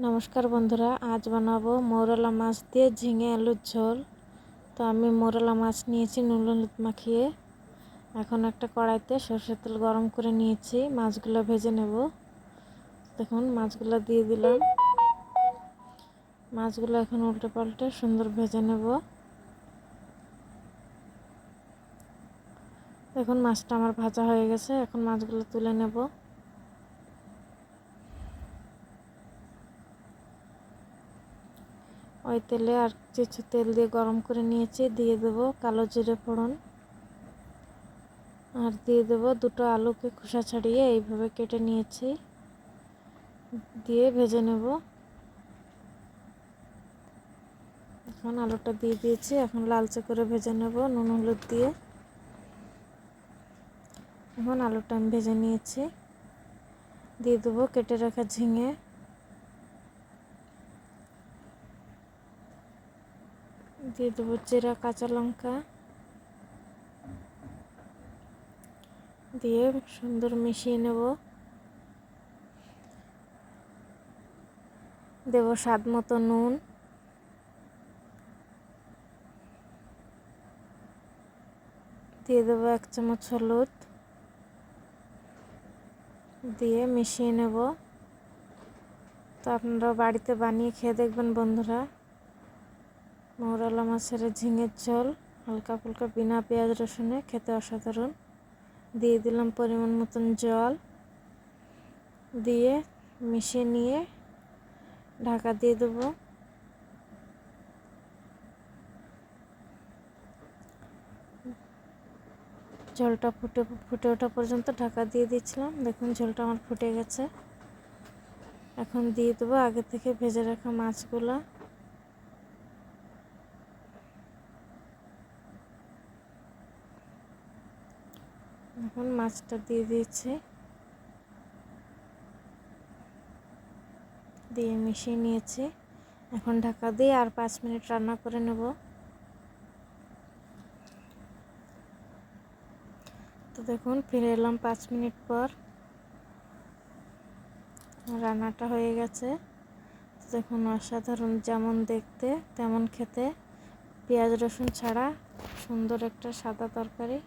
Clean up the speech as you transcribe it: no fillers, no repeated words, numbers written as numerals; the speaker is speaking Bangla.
নমস্কার বন্ধুরা, আজ বানাবো মৌরলা মাছ দিয়ে ঝিঙে আলুর ঝোল। তো আমি মৌরলা মাছ নিয়েছি নুন হলুদ মাখিয়ে। এখন একটা কড়াইতে সরষের তেল গরম করে নিয়েছি, মাছগুলো ভেজে নেব। দেখুন মাছগুলো দিয়ে দিলাম। মাছগুলো এখন উল্টে পাল্টে সুন্দর ভেজে নেব। দেখুন মাছটা আমার ভাজা হয়ে গেছে, এখন মাছগুলো তুলে নেব। ওই তেলে আর কিছু তেল দিয়ে গরম করে নিয়েছি, দিয়ে দেব কালো জিরে ফোড়ন, আর দিয়ে দেব দুটো আলুকে খোসা ছাড়িয়ে এইভাবে কেটে নিয়েছি, দিয়ে ভেজে নেব। এখন আলুটা দিয়ে দিয়েছি, এখন লালচে করে ভেজে নেব নুন হলুদ দিয়ে। এখন আলুটা আমি ভেজে নিয়েছি, দিয়ে দেবো কেটে রাখা ঝিঙে, দিয়ে দেবো জিরা কাঁচা লঙ্কা, দিয়ে সুন্দর মিশিয়ে নেব। দেব স্বাদ মতো নুন, দিয়ে দেবো 1 চামচ হলুদ, দিয়ে মিশিয়ে নেব। তো আপনারা বাড়িতে বানিয়ে খেয়ে দেখবেন বন্ধুরা। মৌরলা মাছের ঝিঙের ঝোল হালকা ফুলকা বিনা পেঁয়াজ রসুনে খেতে অসাধারণ। দিয়ে দিলাম পরিমাণ মতন জল, দিয়ে মিশিয়ে নিয়ে ঢাকা দিয়ে দেবো। ঝোলটা ফুটে ওঠা পর্যন্ত ঢাকা দিয়ে দিয়েছিলাম। দেখুন ঝোলটা আমার ফুটে গেছে। এখন দিয়ে দেবো আগে থেকে ভেজে রাখা মাছগুলো। এখন মাছটা দিয়ে দিয়েছি, দিয়ে মিশিয়ে নিয়েছি। এখন ঢাকা দিয়ে আর 5 মিনিট রান্না করে নেব। তো দেখুন ফিরে এলাম 5 মিনিট পর, রান্নাটা হয়ে গেছে। দেখুন অসাধারণ, যেমন দেখতে তেমন খেতে, পেঁয়াজ রসুন ছাড়া সুন্দর একটা সাদা তরকারি।